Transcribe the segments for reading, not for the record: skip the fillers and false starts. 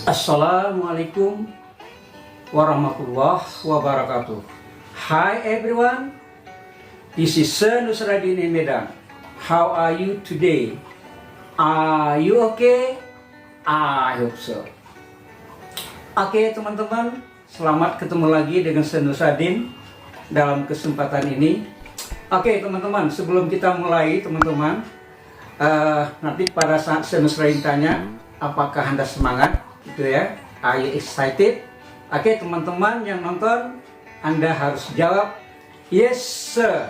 Assalamualaikum warahmatullahi wabarakatuh. Hi everyone, this is Sir Nusradin in Medan. How are you today? Are you okay? I hope so. Oke teman-teman, selamat ketemu lagi dengan Sir Nusradin dalam kesempatan ini. Oke teman-teman, sebelum kita mulai teman-teman, nanti pada saat Sir Nusradin tanya, apakah Anda semangat? Gitu ya, are you excited? Oke teman-teman yang nonton, Anda harus jawab yes sir.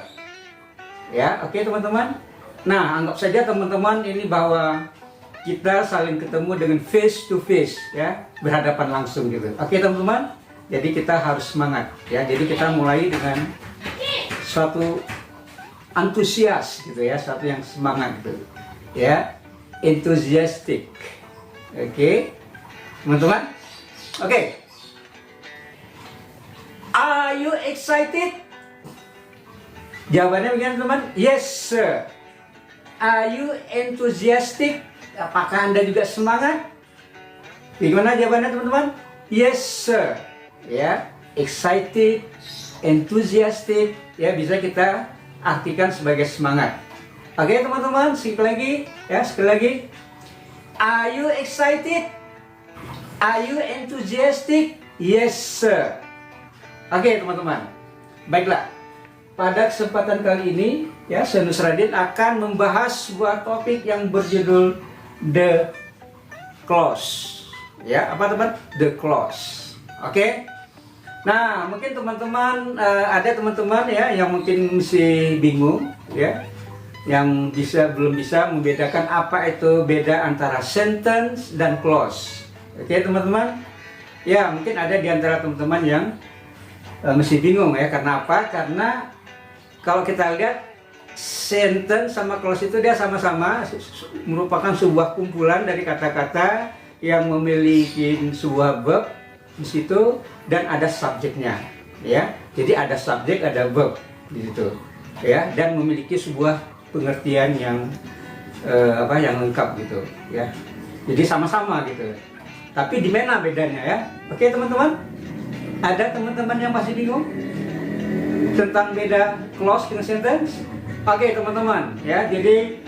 Ya, oke teman-teman. Nah, anggap saja teman-teman ini bahwa kita saling ketemu dengan face to face ya, berhadapan langsung gitu. Oke teman-teman. Jadi kita harus semangat ya. Jadi kita mulai dengan suatu antusias gitu ya, suatu yang semangat gitu. Ya, enthusiastic. Oke. Teman-teman, oke. Are you excited? Jawabannya begini teman, yes sir. Are you enthusiastic? Apakah Anda juga semangat? Bagaimana jawabannya teman-teman? Yes sir. Ya, excited, enthusiastic, ya bisa kita artikan sebagai semangat. Oke teman-teman, sekali lagi, ya sekali lagi. Are you excited? Are you enthusiastic? Yes sir. Oke teman-teman, baiklah. Pada kesempatan kali ini, ya Sir Nusradin akan membahas sebuah topik yang berjudul The Clause. Ya, apa teman? The Clause. Oke. Nah, mungkin teman-teman ada teman-teman ya yang mungkin masih bingung, ya, yang belum bisa membedakan apa itu beda antara sentence dan clause. Oke teman-teman, ya mungkin ada di antara teman-teman yang masih bingung ya. Karena apa? Karena kalau kita lihat sentence sama clause itu dia sama-sama merupakan sebuah kumpulan dari kata-kata yang memiliki sebuah verb di situ dan ada subjeknya, ya. Jadi ada subjek, ada verb di situ, ya, dan memiliki sebuah pengertian yang yang lengkap gitu, ya. Jadi sama-sama gitu. Tapi di mana bedanya ya? Oke teman-teman, ada teman-teman yang masih bingung tentang beda clause dengan sentence? Oke teman-teman, ya jadi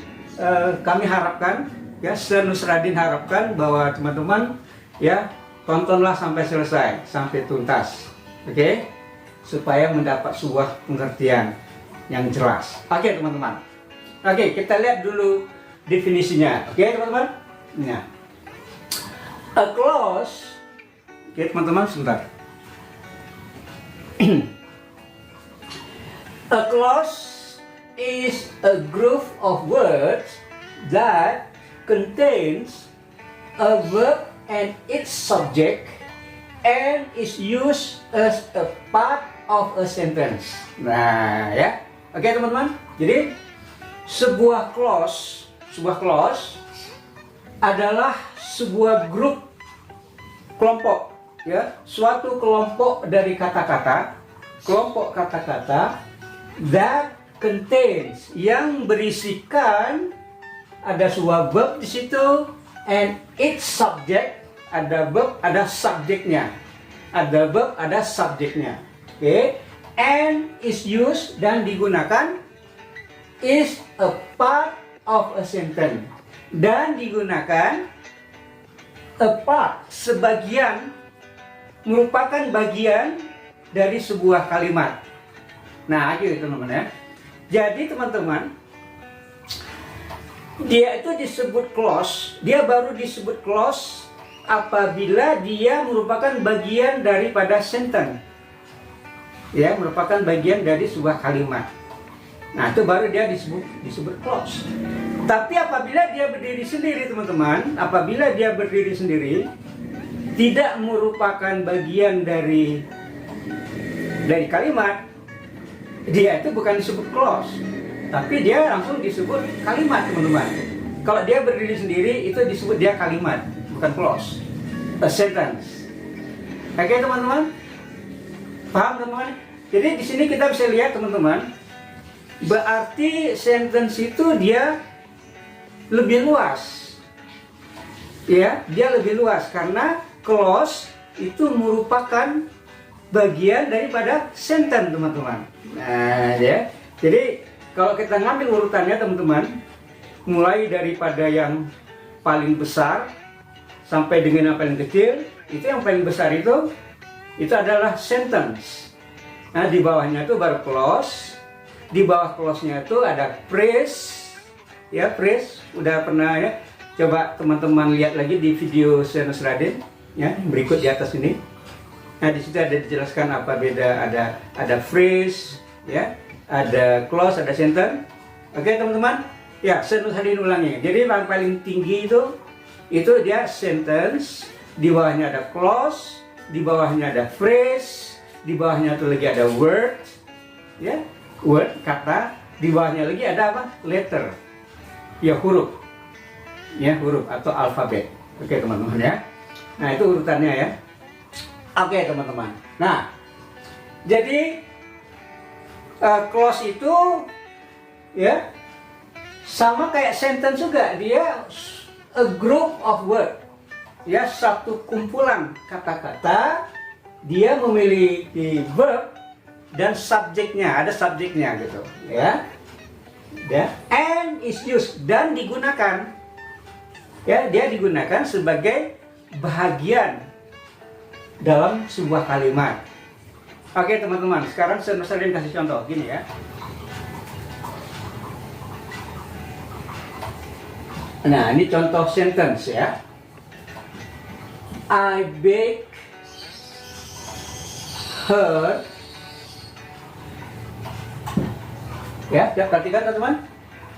kami harapkan, ya Sir Nusradin harapkan bahwa teman-teman ya tontonlah sampai selesai, sampai tuntas, oke? Supaya mendapat sebuah pengertian yang jelas. Oke teman-teman. Oke, kita lihat dulu definisinya. Oke teman-teman. Nah, a clause, oke teman-teman sebentar. A clause is a group of words that contains a verb and its subject and is used as a part of a sentence. Nah, ya. Oke teman-teman. Jadi sebuah clause adalah sebuah grup kelompok, ya, suatu kelompok dari kata-kata, kelompok kata-kata that contains, yang berisikan ada sebuah verb di situ and its subject, ada verb, ada subjeknya, ada verb, ada subjeknya, oke, and is used, dan digunakan, is a part of a sentence, dan digunakan, a part, sebagian, merupakan bagian dari sebuah kalimat. Nah, gitu teman-teman ya. Jadi teman-teman, dia itu disebut clause, dia baru disebut clause apabila dia merupakan bagian daripada sentence. Ya, merupakan bagian dari sebuah kalimat. Nah, itu baru dia disebut clause. Tapi apabila dia berdiri sendiri teman-teman, apabila dia berdiri sendiri, tidak merupakan bagian dari kalimat, dia itu bukan disebut clause, tapi dia langsung disebut kalimat teman-teman. Kalau dia berdiri sendiri, itu disebut dia kalimat, bukan clause, a sentence. Oke teman-teman, paham teman-teman? Jadi di sini kita bisa lihat teman-teman, berarti sentence itu dia lebih luas, ya, dia lebih luas karena clause itu merupakan bagian daripada sentence, teman-teman. Nah, ya. Jadi kalau kita ngambil urutannya, teman-teman, mulai daripada yang paling besar sampai dengan yang paling kecil, itu yang paling besar itu adalah sentence. Nah, di bawahnya itu baru clause. Di bawah clause-nya itu ada phrase. Ya, phrase udah pernah ya. Coba teman-teman lihat lagi di video Senus Raden ya, berikut di atas ini. Nah, di situ ada dijelaskan apa beda, ada phrase ya, ada clause, ada sentence. Oke, teman-teman. Ya, Senus Raden ulangi. Jadi yang paling tinggi itu dia sentence, di bawahnya ada clause, di bawahnya ada phrase, di bawahnya itu lagi ada word, ya, word kata, di bawahnya lagi ada apa? Letter, ya huruf, ya huruf atau alfabet. Oke teman-teman ya. Nah itu urutannya ya. Oke teman-teman. Nah jadi clause itu ya sama kayak sentence juga, dia a group of word. Ya, satu kumpulan kata-kata, dia memiliki verb dan subjeknya, ada subjeknya gitu, ya. And is used, dan digunakan, ya, dia digunakan sebagai bahagian dalam sebuah kalimat. Oke teman-teman, sekarang saya kasih contoh gini ya. Nah, ini contoh sentence ya. I bake her, ya, perhatikan teman-teman.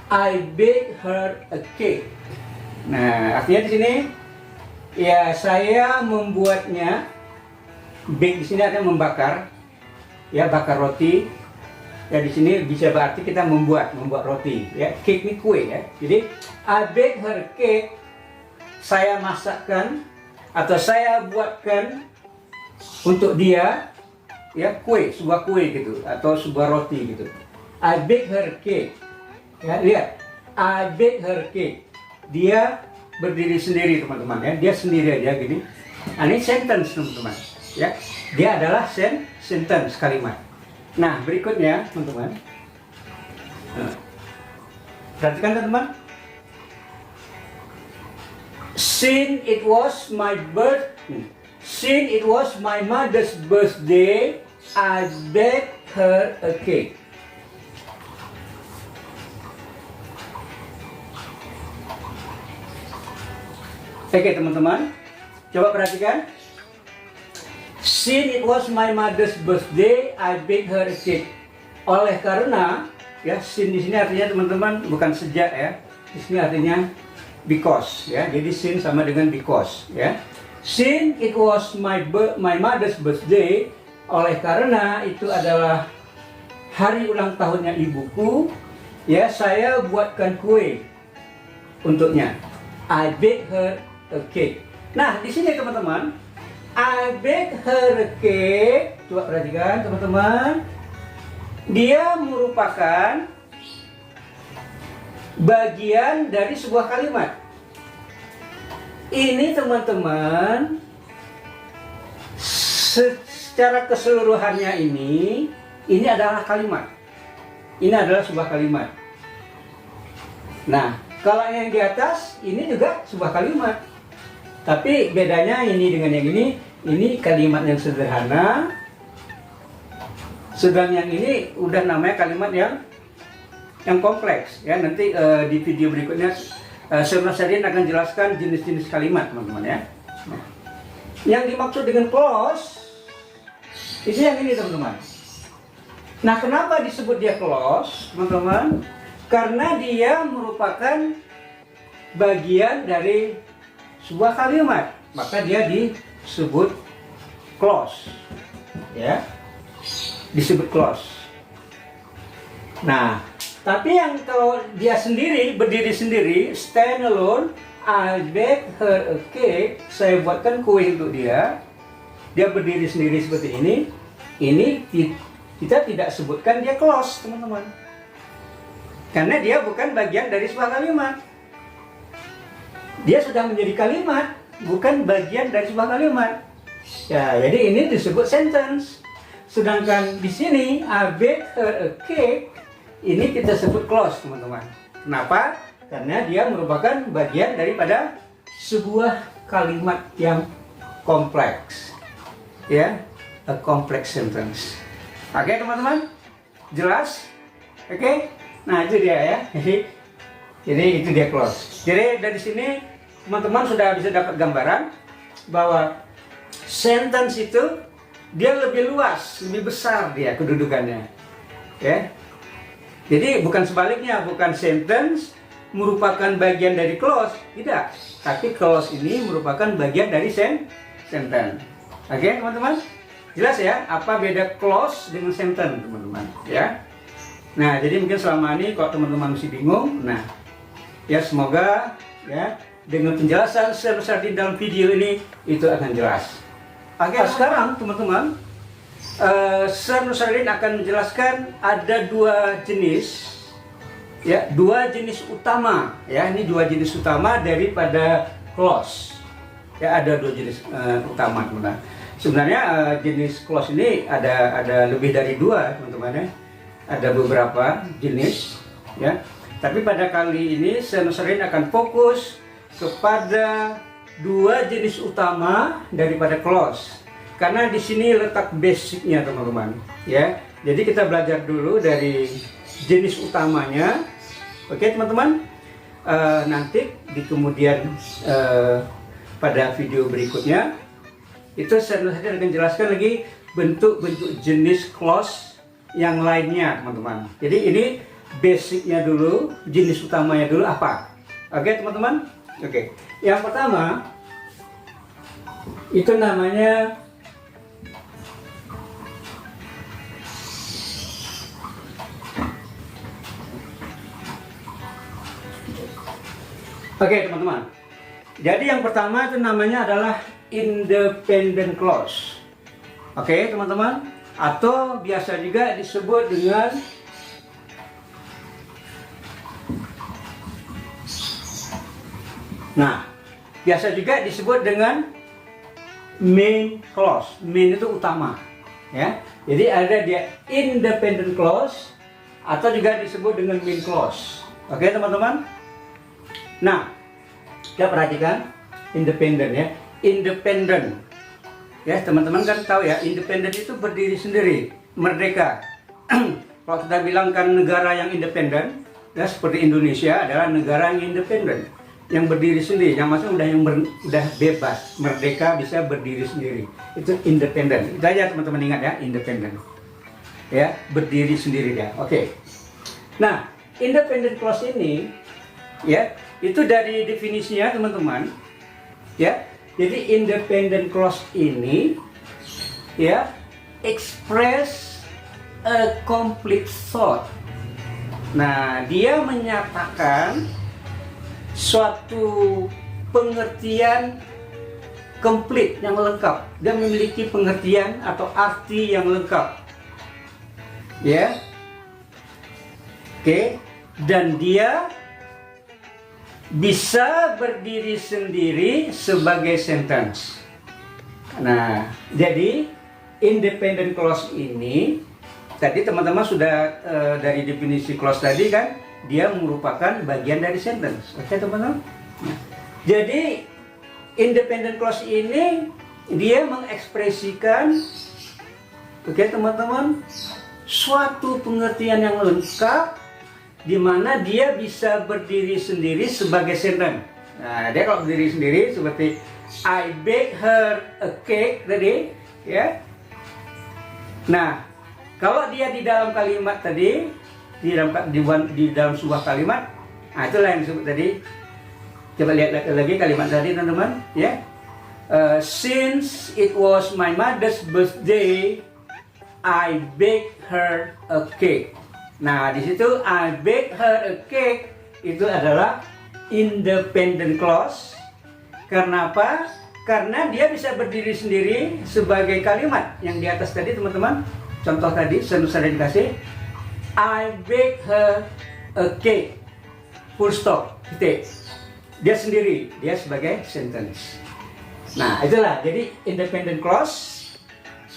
I bake her a cake. Nah, artinya di sini ya saya membuatnya. Bake di sini artinya membakar, ya, bakar roti. Ya di sini bisa berarti kita membuat roti, ya. Cake ini kue ya. Jadi I bake her cake, saya masakkan atau saya buatkan untuk dia ya kue, sebuah kue gitu atau sebuah roti gitu. I bake her cake. Ya, lihat. I bake her cake. Dia berdiri sendiri teman-teman ya. Dia sendiri aja gini. Nah, ini sentence teman-teman. Ya, dia adalah sentence, kalimat. Nah, berikutnya teman-teman. Perhatikan teman-teman. Since it was my mother's birthday, I baked her a cake. Oke teman-teman, coba perhatikan. Since it was my mother's birthday, I baked her a cake. Oleh karena, ya, since di sini artinya teman-teman bukan sejak ya. Di sini artinya because, ya. Jadi since sama dengan because, ya. Since it was my mother's birthday, oleh karena itu adalah hari ulang tahunnya ibuku, ya, saya buatkan kue untuknya. I baked her a cake. Nah, di sini teman-teman, I bake her a cake. Coba perhatikan teman-teman. Dia merupakan bagian dari sebuah kalimat. Ini teman-teman, secara keseluruhannya ini adalah kalimat. Ini adalah sebuah kalimat. Nah, kalau yang di atas ini juga sebuah kalimat. Tapi bedanya ini dengan yang ini kalimat yang sederhana. Sedang yang ini udah namanya kalimat yang kompleks. Ya, nanti di video berikutnya Senus Raden akan jelaskan jenis-jenis kalimat, teman-teman ya. Nah, yang dimaksud dengan clause itu yang ini, teman-teman. Nah, kenapa disebut dia clause, teman-teman? Karena dia merupakan bagian dari sebuah kalimat, maka dia disebut clause, ya, disebut clause. Nah, tapi yang kalau dia sendiri, berdiri sendiri, stand alone, I bake her a cake, saya buatkan kue untuk dia berdiri sendiri seperti ini kita tidak sebutkan dia clause, teman-teman, karena dia bukan bagian dari sebuah kalimat. Dia sudah menjadi kalimat bukan bagian dari sebuah kalimat. Ya, jadi ini disebut sentence. Sedangkan di sini I bake her a cake, ini kita sebut clause, teman-teman. Kenapa? Karena dia merupakan bagian daripada sebuah kalimat yang kompleks. Ya, a complex sentence. Oke, teman-teman? Jelas? Oke? Nah, itu dia ya. Jadi itu dia clause. Jadi dari sini teman-teman sudah bisa dapat gambaran bahwa sentence itu dia lebih luas, lebih besar dia kedudukannya. Ya. Jadi bukan sebaliknya, bukan sentence merupakan bagian dari clause, tidak. Tapi clause ini merupakan bagian dari sentence. Oke, teman-teman? Jelas ya apa beda clause dengan sentence, teman-teman, ya. Nah, jadi mungkin selama ini kalau teman-teman masih bingung, nah, ya semoga ya dengan penjelasan sebesar di dalam video ini itu akan jelas. Oke, sekarang teman-teman, Sir Nusradin akan menjelaskan ada dua jenis, ya, dua jenis utama, ya, ini dua jenis utama daripada clause. Ya, ada dua jenis utama, teman-teman. Sebenarnya jenis clause ini ada lebih dari dua, teman-teman, ya. Ada beberapa jenis, ya. Tapi pada kali ini Sir Nusradin akan fokus kepada dua jenis utama daripada clause. Karena di sini letak basicnya, teman-teman, ya. Jadi kita belajar dulu dari jenis utamanya. Oke, teman-teman. Nanti di kemudian pada video berikutnya itu Sir Nusradin akan jelaskan lagi bentuk-bentuk jenis clause yang lainnya, teman-teman. Jadi ini basicnya dulu, jenis utamanya dulu apa? Oke, teman-teman. Oke, yang pertama itu namanya teman-teman. Jadi yang pertama itu namanya adalah independent clause. Oke, teman-teman. Atau biasa juga disebut dengan biasa juga disebut dengan main clause. Main itu utama, ya. Jadi ada dia independent clause atau juga disebut dengan main clause. Oke, teman-teman. Nah, kita perhatikan independent, ya. Independent. Ya, teman-teman kan tahu ya, independen itu berdiri sendiri, merdeka. Kalau kita bilang kan negara yang independen, ya seperti Indonesia adalah negara yang independen, yang berdiri sendiri, yang maksudnya udah bebas, merdeka, bisa berdiri sendiri. Itu independen. Itu aja teman-teman ingat ya, independen. Ya, berdiri sendiri ya. Oke. Nah, independent clause ini, ya, itu dari definisinya teman-teman, ya. Jadi independent clause ini, ya, express a complete thought. Nah, dia menyatakan suatu pengertian komplit yang lengkap. Dia memiliki pengertian atau arti yang lengkap. Ya. Oke, dan dia bisa berdiri sendiri sebagai sentence. Nah, jadi independent clause ini tadi teman-teman sudah dari definisi clause tadi kan, dia merupakan bagian dari sentence. Oke, teman-teman. Nah, jadi independent clause ini dia mengekspresikan, oke teman-teman, suatu pengertian yang lengkap di mana dia bisa berdiri sendiri sebagai sentence. Nah, dia kalau berdiri sendiri seperti I bake her a cake tadi, ya. Nah, kalau dia di dalam kalimat tadi, di dalam sebuah kalimat, nah itulah yang disebut tadi. Coba lihat lagi kalimat tadi, teman-teman, ya. Since it was my mother's birthday, I bake her a cake. Nah, di situ I bake her a cake itu adalah independent clause. Karena apa? Karena dia bisa berdiri sendiri sebagai kalimat yang di atas tadi, teman-teman. Contoh tadi, saya dikasih I bake her a cake. Full stop. Titik. Dia sendiri, dia sebagai sentence. Nah, itulah. Jadi independent clause,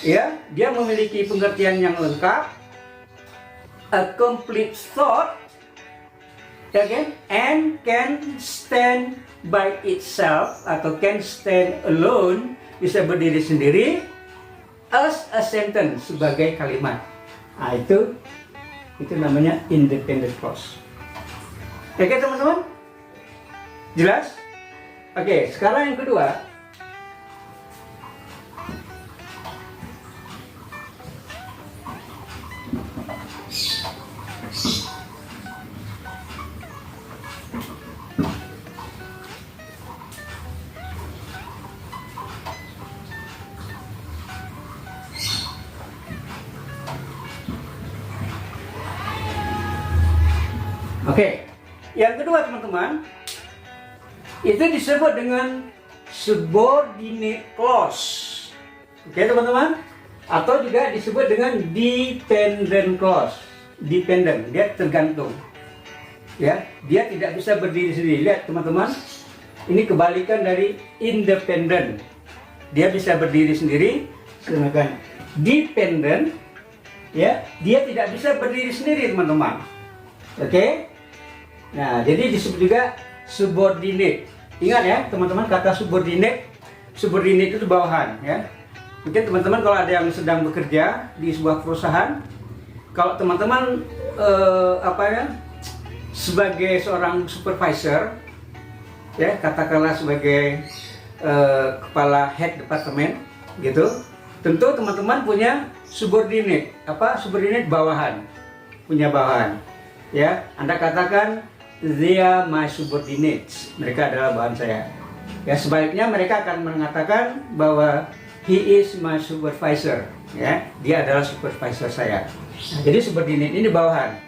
ya, dia memiliki pengertian yang lengkap, a complete thought, ya kan, and can stand by itself atau can stand alone, bisa berdiri sendiri, as a sentence, sebagai kalimat. Nah, itu namanya independent clause. Oke, teman-teman? Jelas? Oke, sekarang yang kedua. Oke, yang kedua teman-teman, itu disebut dengan subordinate clause. Oke teman-teman, atau juga disebut dengan dependent clause. Dependent, dia tergantung. Ya, dia tidak bisa berdiri sendiri. Lihat teman-teman, ini kebalikan dari independent. Dia bisa berdiri sendiri, sedangkan dependent, ya, dia tidak bisa berdiri sendiri teman-teman. Oke. Nah, jadi disebut juga subordinate. Ingat ya, teman-teman, kata subordinate itu bawahan, ya. Mungkin teman-teman kalau ada yang sedang bekerja di sebuah perusahaan, kalau teman-teman sebagai seorang supervisor, ya, katakanlah sebagai kepala head departemen, gitu, tentu teman-teman punya subordinate, subordinate bawahan, punya bawahan, ya. Anda katakan they are my subordinates, mereka adalah bawahan saya. Ya, sebaliknya mereka akan mengatakan bahwa he is my supervisor, ya, dia adalah supervisor saya. Nah, jadi subordinate ini bawahan,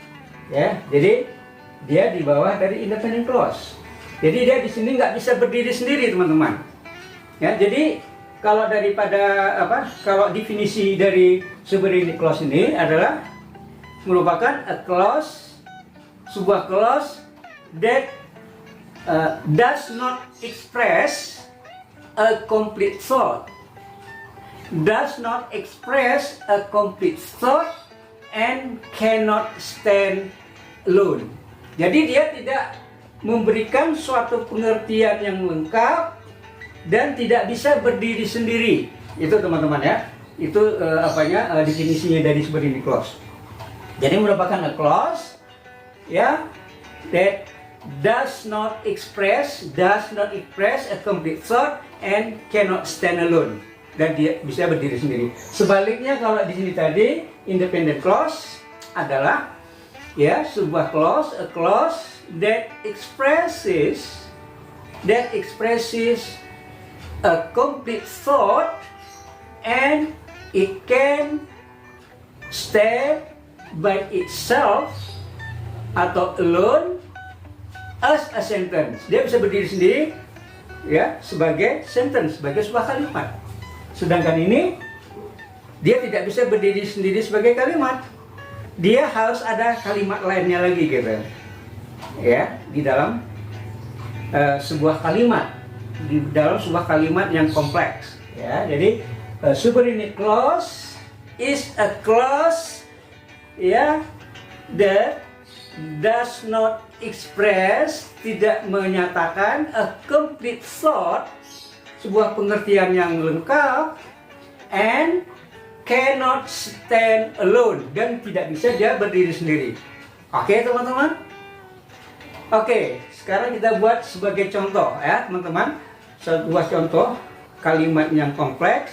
ya. Jadi dia di bawah dari independent clause. Jadi dia di sini nggak bisa berdiri sendiri, teman-teman. Ya, jadi kalau kalau definisi dari subordinate clause ini adalah merupakan a clause, sebuah clause that does not express a complete thought, and cannot stand alone. Jadi dia tidak memberikan suatu pengertian yang lengkap dan tidak bisa berdiri sendiri. Itu teman-teman ya. Itu definisinya dari subordinate clause. Jadi merupakan a clause, ya, that does not express a complete thought and cannot stand alone, dan dia bisa berdiri sendiri. Sebaliknya kalau di sini tadi independent clause adalah, ya, sebuah clause, a clause that expresses a complete thought and it can stand by itself atau alone as a sentence. Dia bisa berdiri sendiri, ya, sebagai sentence, sebagai sebuah kalimat. Sedangkan ini dia tidak bisa berdiri sendiri sebagai kalimat. Dia harus ada kalimat lainnya lagi, gitu. Ya, di dalam sebuah kalimat, di dalam sebuah kalimat yang kompleks. Ya, jadi subordinate clause is a clause, ya, that does not express, tidak menyatakan a complete thought, sebuah pengertian yang lengkap, and cannot stand alone, dan tidak bisa dia berdiri sendiri. Oke teman-teman? Oke, sekarang kita buat sebagai contoh, ya teman-teman, sebuah contoh kalimat yang kompleks.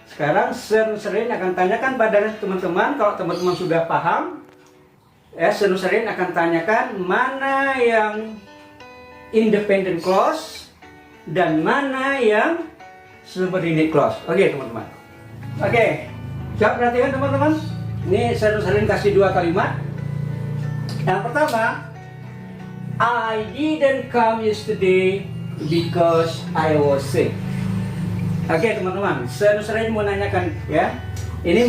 Sekarang Serin akan tanyakan pada teman-teman, kalau teman-teman sudah paham, ya, Serin akan tanyakan mana yang independent clause dan mana yang subordinate clause. Oke teman-teman. Oke, coba perhatikan teman-teman. Ini Serin kasih dua kalimat. Yang pertama, I didn't come yesterday because I was sick. Oke teman-teman, Serin mau nanyakan, ya. Ini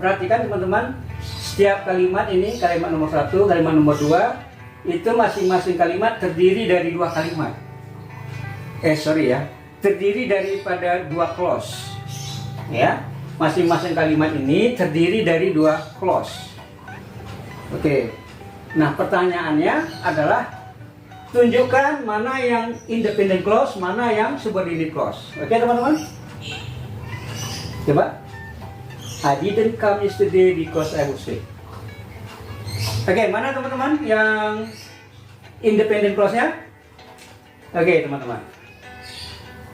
perhatikan teman-teman. Setiap kalimat ini, kalimat nomor 1, kalimat nomor 2, itu masing-masing kalimat terdiri dari dua kalimat. terdiri daripada dua clause. Ya, masing-masing kalimat ini terdiri dari dua clause. Oke. Nah, pertanyaannya adalah tunjukkan mana yang independent clause, mana yang subordinate clause. Oke, teman-teman? Coba. I didn't come yesterday because I was sick. Oke, mana teman-teman yang independent clause-nya? Oke, teman-teman.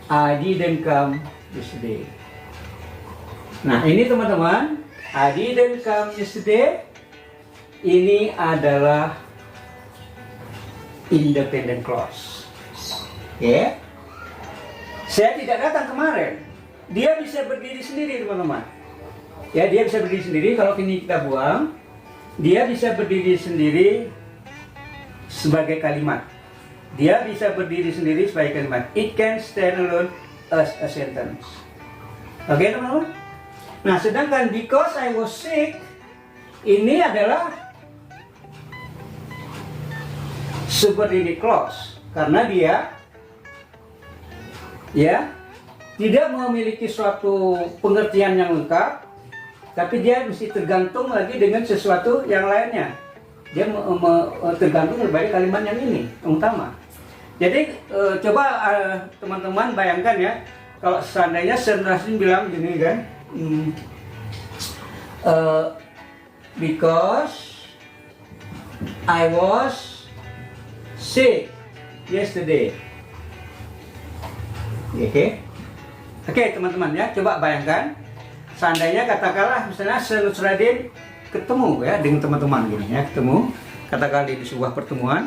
I didn't come yesterday. Nah, ini teman-teman, I didn't come yesterday. Ini adalah independent clause. Oke. Saya tidak datang kemarin. Dia bisa berdiri sendiri, teman-teman. Ya, dia bisa berdiri sendiri. Kalau ini kita buang, dia bisa berdiri sendiri sebagai kalimat. Dia bisa berdiri sendiri sebagai kalimat. It can stand alone as a sentence. Oke, teman-teman? Nah, sedangkan because I was sick, ini adalah subordinate clause. Karena dia ya tidak memiliki suatu pengertian yang lengkap, tapi dia mesti tergantung lagi dengan sesuatu yang lainnya. Dia tergantung dari kalimat yang ini, yang utama. Jadi coba teman-teman bayangkan ya, kalau seandainya Senrasin bilang gini kan, because I was sick yesterday. Oke, teman-teman ya, coba bayangkan. Seandainya katakanlah misalnya Senusradin ketemu ya dengan teman-teman gini ya, ketemu katakanlah di sebuah pertemuan,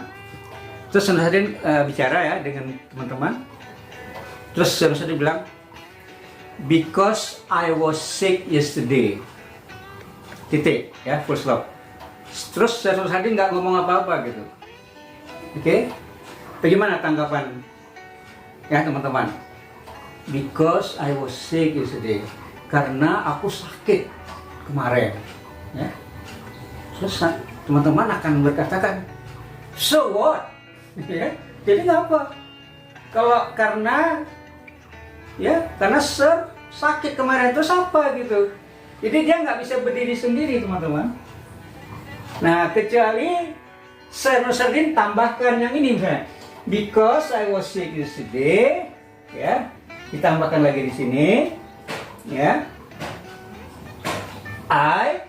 terus Senusradin bicara ya dengan teman-teman, terus Senusradin bilang because I was sick yesterday, titik ya, full stop. Terus Senusradin nggak ngomong apa-apa gitu. Oke, bagaimana tanggapan ya teman-teman? Because I was sick yesterday, karena aku sakit kemarin, ya. Terus teman-teman akan berkatakan, so what? Ya, jadi apa? Kalau karena Sir sakit kemarin itu apa gitu. Jadi dia nggak bisa berdiri sendiri, teman-teman. Nah, kecuali Sir Nusardin tambahkan yang ini misalnya, because I was sick yesterday, ya, ditambahkan lagi di sini. Ya, I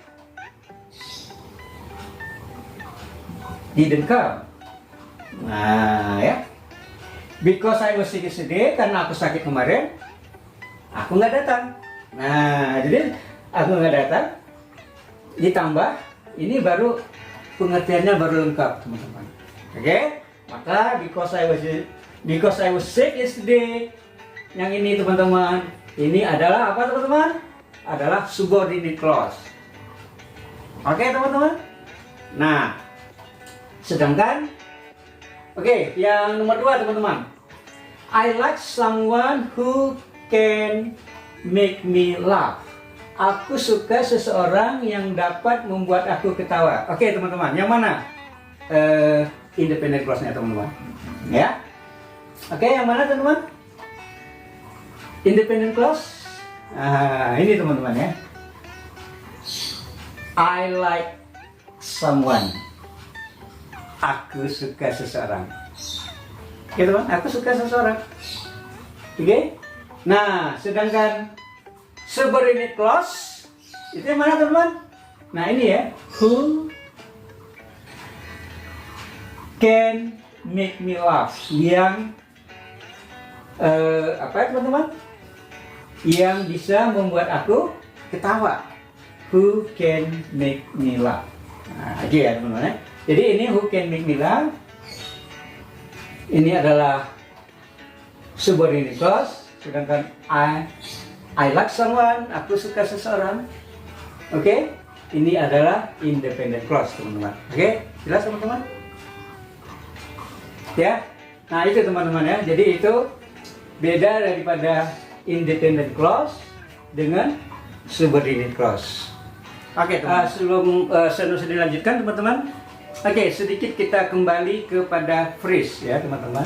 didn't come. Nah, ya, because I was sick yesterday, karena aku sakit kemarin, aku nggak datang. Nah, jadi aku nggak datang, ditambah ini baru pengertiannya baru lengkap, teman-teman. Oke, maka because I was sick yesterday, yang ini teman-teman. Ini adalah apa, teman-teman? Adalah subordinate clause. Oke, teman-teman? Nah, sedangkan yang nomor 2, teman-teman. I like someone who can make me laugh. Aku suka seseorang yang dapat membuat aku ketawa. Oke, teman-teman, yang mana? Independent clause-nya, teman-teman. Ya? Oke, yang mana, teman-teman? Independent clause. Ini teman-teman ya. I like someone. Aku suka seseorang. Oke, teman, aku suka seseorang. Oke. Nah, sedangkan subordinate clause itu yang mana, teman-teman? Nah, ini ya. Who can make me laugh? Yang apa, teman-teman? Yang bisa membuat aku ketawa. Who can make me laugh? Nah, aja ya, teman-teman ya. Jadi ini who can make me laugh, ini adalah subordinate clause. Sedangkan I like someone, aku suka seseorang. Oke, ini adalah independent clause, teman-teman. Oke, jelas, teman-teman? Ya. Nah, itu teman-teman ya. Jadi itu beda daripada independent clause dengan subordinate clause. Oke, sebelum saya dilanjutkan, teman-teman. Oke, sedikit kita kembali kepada phrase ya, teman-teman.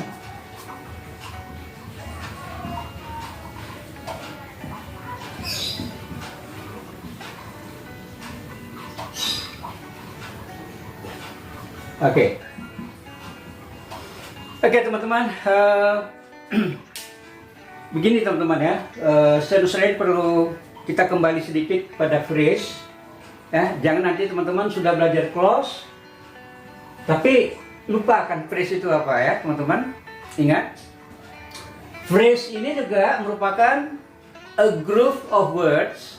Oke. Oke teman-teman, begini teman-teman ya, saya perlu kita kembali sedikit pada phrase ya. Jangan nanti teman-teman sudah belajar clause tapi lupa akan phrase itu apa ya teman-teman. Ingat, phrase ini juga merupakan a group of words,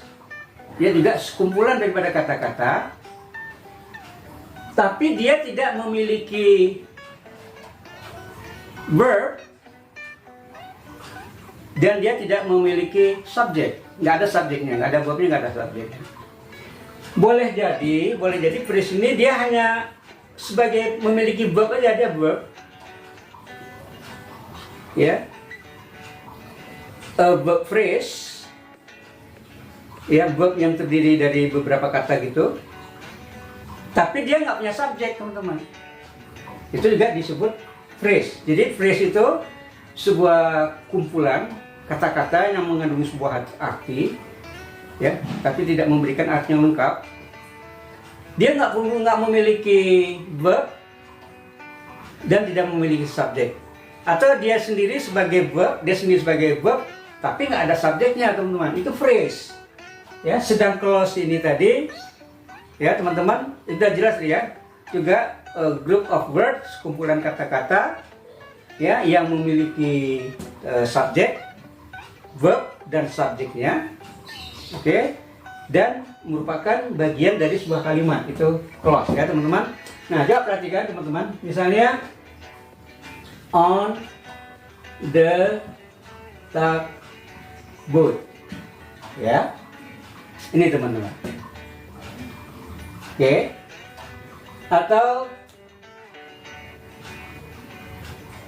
dia juga sekumpulan daripada kata-kata, tapi dia tidak memiliki verb dan dia tidak memiliki subjek. Nggak ada subjeknya, nggak ada verbnya, nggak ada subjeknya. Boleh jadi phrase ini dia hanya sebagai memiliki verb aja, ada verb ya, a verb phrase ya, verb yang terdiri dari beberapa kata gitu, tapi dia nggak punya subjek teman-teman. Itu juga disebut phrase. Jadi phrase itu sebuah kumpulan kata-kata yang mengandung sebuah arti ya, tapi tidak memberikan arti yang lengkap. Dia nggak memiliki verb dan tidak memiliki subjek, atau dia sendiri sebagai verb tapi nggak ada subjeknya teman-teman. Itu phrase ya. Sedang clause ini tadi ya teman-teman, sudah jelas ya, juga a group of words, kumpulan kata-kata ya yang memiliki subjek, verb dan subjeknya, oke, dan merupakan bagian dari sebuah kalimat. Itu clause ya teman-teman. Nah, coba perhatikan teman-teman, misalnya on the tugboat ya, ini teman-teman. Oke.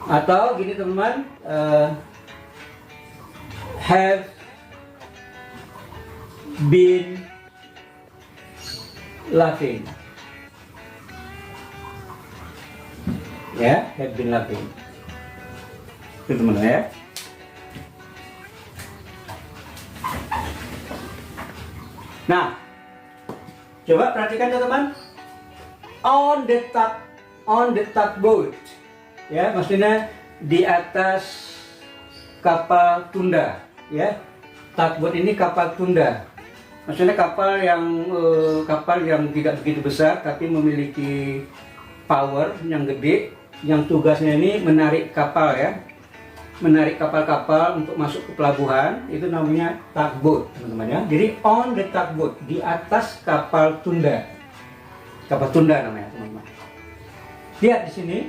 Atau gini teman-teman, have been laughing ya, have been laughing. Itu teman-teman ya. Nah, coba perhatikan teman-teman, on the tugboat ya, maksudnya di atas kapal tunda ya. Tugboat ini kapal tunda, maksudnya kapal yang tidak begitu besar tapi memiliki power yang gede, yang tugasnya ini menarik kapal ya, menarik kapal-kapal untuk masuk ke pelabuhan. Itu namanya tugboat teman-teman ya. Jadi on the tugboat, di atas kapal tunda, kapal tunda namanya teman-teman. Lihat di sini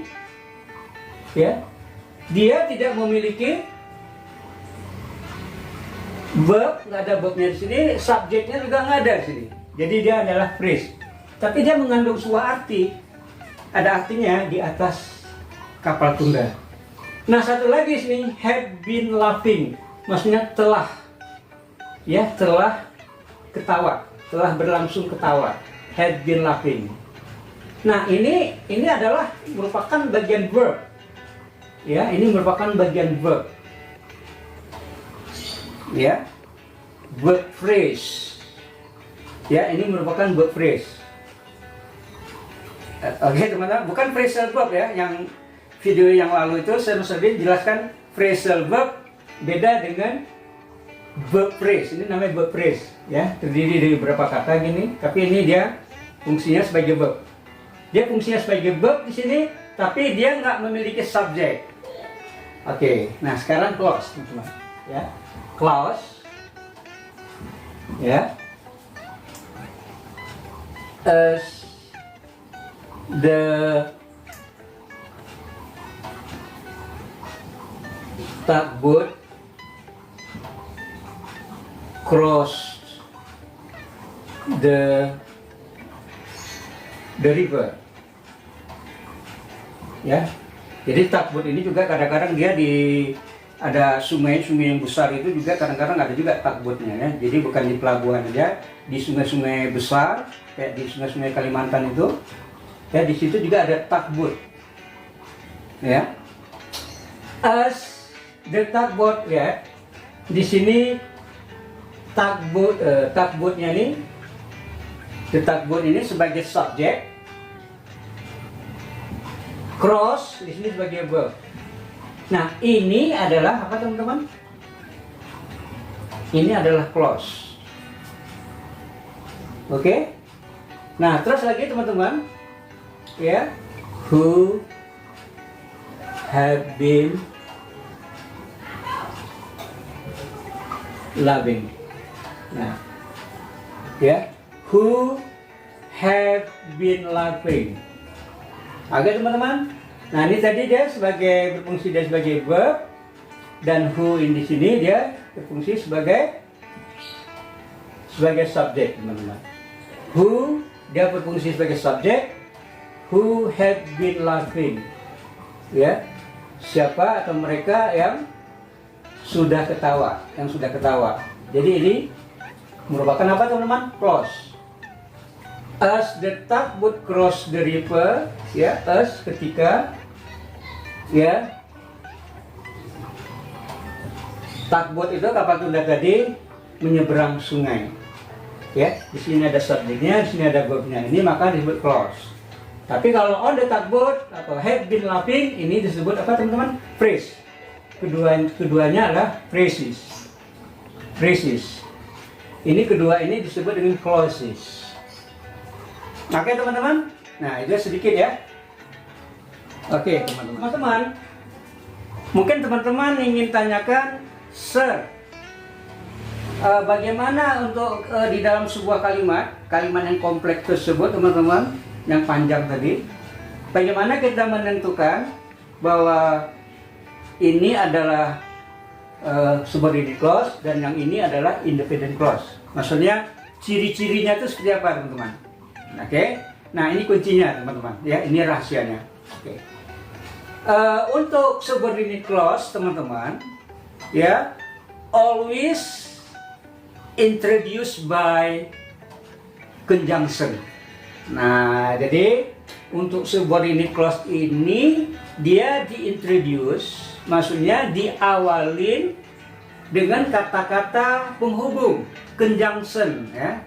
ya, dia tidak memiliki verb, nggak ada verbnya di sini, subjeknya juga nggak ada di sini. Jadi dia adalah phrase, tapi dia mengandung sebuah arti. Ada artinya di atas kapal tunda. Nah, satu lagi sini, have been laughing, maksudnya telah ya, telah ketawa, telah berlangsung ketawa. Have been laughing. Nah, ini adalah merupakan bagian verb ya, ini merupakan bagian verb ya, verb phrase ya, ini merupakan verb phrase. Oke teman-teman, bukan phrasal verb ya. Yang video yang lalu itu saya sudah jelaskan phrasal verb beda dengan verb phrase. Ini namanya verb phrase ya, terdiri dari beberapa kata gini, tapi ini dia fungsinya sebagai verb. Dia fungsinya sebagai verb di sini, tapi dia nggak memiliki subjek. Oke, nah sekarang clause teman-teman ya. Clause ya, as the tugboat crossed the river ya. Jadi tugboat ini juga kadang-kadang dia ada sungai-sungai yang besar, itu juga kadang-kadang ada juga tugboatnya ya. Jadi bukan di pelabuhan aja, di sungai-sungai besar kayak di sungai-sungai Kalimantan itu ya, di situ juga ada tugboat ya. As the tugboat ya, di sini tugboatnya ini, the tugboat ini sebagai subjek Cross di sini sebagai verb. Nah, ini adalah apa teman-teman? Ini adalah clause. Oke? Nah, terus lagi teman-teman, ya, who have been loving. Nah, ya, who have been loving. Oke teman-teman. Nah, ini tadi dia sebagai berfungsi dia sebagai verb, dan who di sini dia berfungsi sebagai subjek teman-teman. Who dia berfungsi sebagai subjek, who have been loving, ya, siapa atau mereka yang sudah ketawa, Jadi ini merupakan apa teman-teman? Clause. As the tugboat cross the river, ya, as ketika, ya, tugboat itu kapal tunda tadi menyeberang sungai. Ya, di sini ada subjeknya, di sini ada verbnya. Ini maka disebut clause. Tapi kalau on the tugboat atau have been laughing, ini disebut apa teman-teman? Phrase. Keduanya adalah phrases. Ini kedua ini disebut dengan clauses. Oke teman-teman. Nah, itu sedikit ya. Oke teman-teman. Mungkin teman-teman ingin tanyakan, Sir, bagaimana untuk di dalam sebuah kalimat yang kompleks tersebut teman-teman, yang panjang tadi, bagaimana kita menentukan bahwa ini adalah subordinate clause dan yang ini adalah independent clause? Maksudnya ciri-cirinya itu seperti apa teman-teman? Oke, nah ini kuncinya teman-teman, ya, ini rahasianya. Oke. Untuk subordinate clause teman-teman, ya, always introduced by conjunction. Nah, jadi untuk subordinate clause ini dia diintroduce, maksudnya diawalin dengan kata-kata penghubung, conjunction, ya.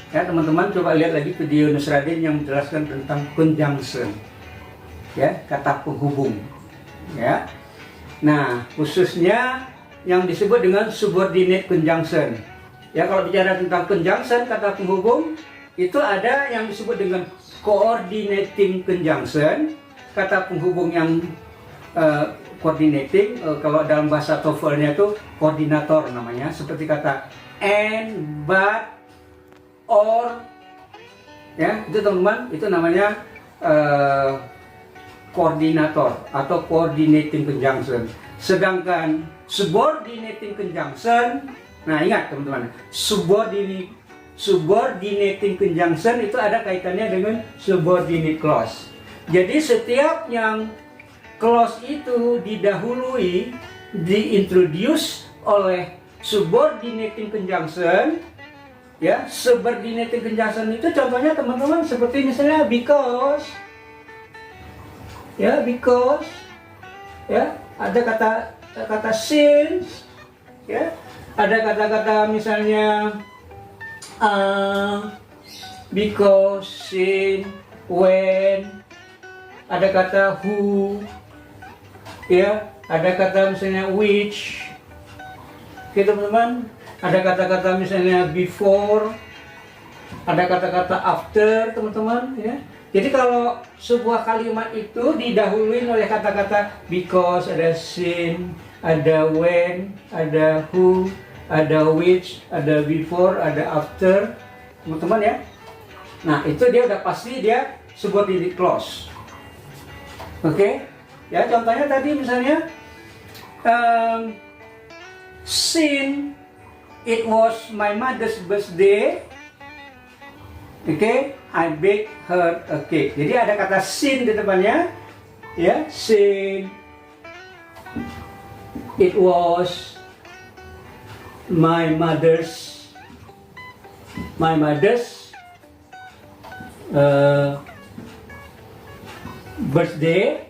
Ya teman-teman, coba lihat lagi video Nusradin yang menjelaskan tentang conjunction, ya, kata penghubung, ya. Nah, khususnya yang disebut dengan subordinate conjunction. Ya, kalau bicara tentang conjunction, kata penghubung, itu ada yang disebut dengan coordinating conjunction, kata penghubung yang coordinating, kalau dalam bahasa TOEFL-nya itu koordinator namanya, seperti kata and, but, or, ya, itu teman-teman, itu namanya koordinator atau coordinating conjunction. Sedangkan subordinating conjunction, nah ingat teman-teman, subordinating conjunction itu ada kaitannya dengan subordinate clause. Jadi setiap yang clause itu didahului, diintroduce oleh subordinating conjunction, ya, subordinating conjunction itu contohnya teman-teman seperti misalnya because, ya, because, ya, ada kata since, ya, ada kata-kata misalnya because, since, when, ada kata who, ya, ada kata misalnya which, oke teman-teman. Ada kata-kata misalnya before, ada kata-kata after teman-teman, ya. Jadi kalau sebuah kalimat itu didahului oleh kata-kata because, ada since, ada when, ada who, ada which, ada before, ada after, teman-teman, ya. Nah, itu dia udah pasti dia subordinate clause. Oke, ya, contohnya tadi misalnya since it was my mother's birthday, okay, I baked her a cake. Jadi ada kata since di depannya, ya, since it was my mother's birthday.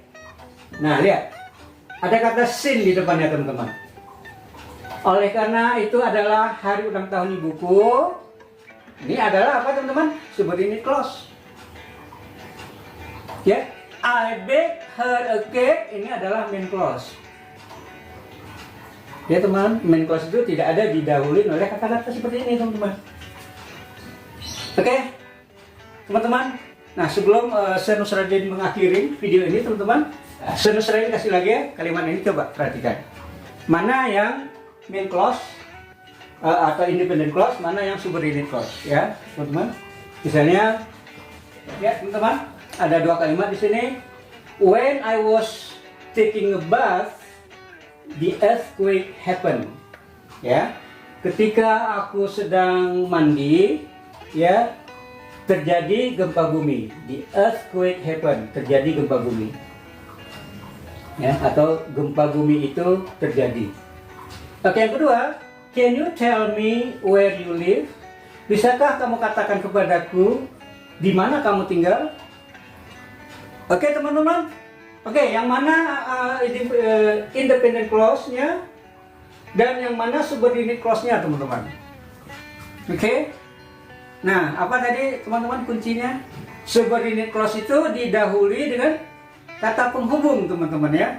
Nah, lihat, ada kata since di depannya teman-teman. Oleh karena itu adalah hari ulang tahun ibuku. Ini adalah apa teman-teman? Subordinate clause. Ya, I bake her a cake, ini adalah main clause. Ya teman, main clause itu tidak ada didahului oleh kata-kata seperti ini teman-teman. Oke, teman-teman. Nah sebelum saya Nusradin mengakhiri video ini teman-teman, saya Nusradin kasih lagi ya kalimat ini, coba perhatikan. Mana yang main clause atau independent clause, mana yang subordinate clause, ya teman-teman. Misalnya, ya teman-teman, ada dua kalimat di sini. When I was taking a bath, the earthquake happened. Ya, ketika aku sedang mandi, ya terjadi gempa bumi. The earthquake happened, terjadi gempa bumi. Ya, atau gempa bumi itu terjadi. Oke, yang kedua, can you tell me where you live? Bisakah kamu katakan kepadaku di mana kamu tinggal? Oke teman-teman. Oke, yang mana independent clause-nya dan yang mana subordinate clause-nya teman-teman. Oke. Nah, apa tadi teman-teman kuncinya? Subordinate clause itu didahului dengan kata penghubung teman-teman ya.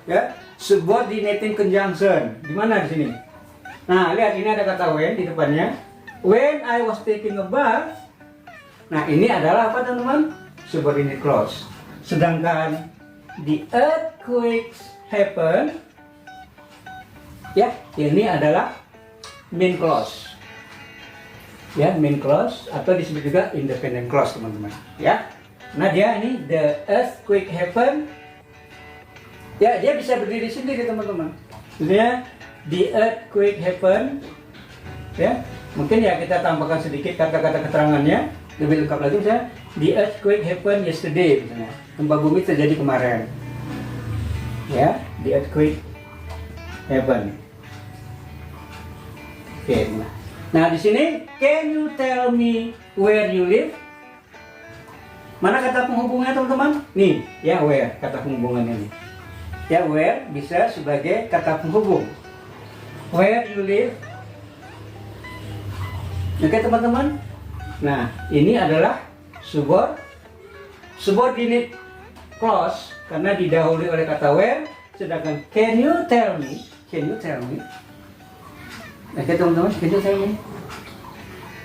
Ya, subordinating conjunction. Di mana di sini? Nah, lihat ini ada kata when di depannya. When I was taking a bath. Nah, ini adalah apa teman-teman? Subordinate clause. Sedangkan the earthquakes happen, ya, ini adalah main clause. Ya, main clause atau disebut juga independent clause teman-teman. Ya, nah dia ini the earthquake happen. Ya, dia bisa berdiri sendiri teman-teman. Sebenarnya the earthquake happen. Ya, mungkin ya kita tambahkan sedikit kata-kata keterangannya lebih lengkap lagi. Misalnya the earthquake happened yesterday, misalnya gempa bumi terjadi kemarin. Ya, the earthquake happened. Oke, nah di sini can you tell me where you live? Mana kata penghubungnya teman-teman? Nih, ya where, kata penghubungannya nih. Ya where bisa sebagai kata penghubung. Where you live. Oke teman-teman. Nah, ini adalah subordinate clause karena didahului oleh kata where, sedangkan can you tell me? Oke teman-teman, can you tell me?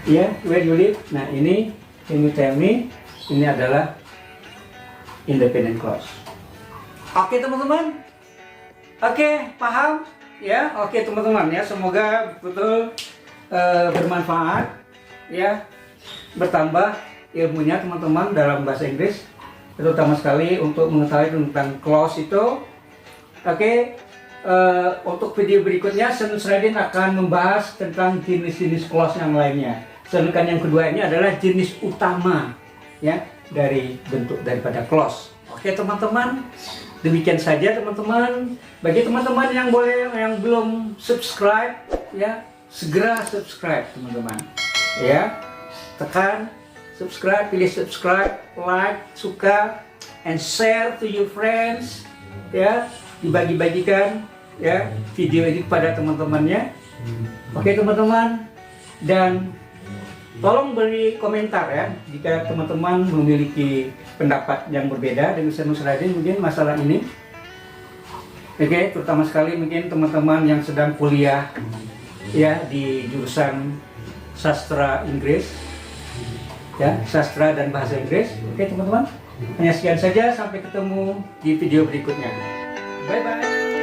Ya, where you live. Nah, ini can you tell me? Ini adalah independent clause. Oke teman-teman. Oke, paham? Ya, oke teman-teman ya, semoga betul bermanfaat ya, bertambah ilmunya teman-teman dalam bahasa Inggris, terutama sekali untuk mengetahui tentang clause itu. Oke, untuk video berikutnya Saya Nusradin akan membahas tentang jenis-jenis clause yang lainnya. Sedangkan yang kedua ini adalah jenis utama ya dari bentuk daripada clause. Oke teman-teman, demikian saja teman-teman. Bagi teman-teman yang belum subscribe ya, segera subscribe teman-teman ya, tekan subscribe, pilih subscribe, like, suka, and share to your friends ya, dibagi-bagikan ya video ini kepada teman-temannya. Oke teman-teman, dan tolong beri komentar ya jika teman-teman memiliki pendapat yang berbeda dengan Saya Nusradin mungkin masalah ini. Oke, terutama sekali mungkin teman-teman yang sedang kuliah ya di jurusan sastra Inggris ya, sastra dan bahasa Inggris. Oke teman-teman, hanya sekian saja, sampai ketemu di video berikutnya. Bye bye.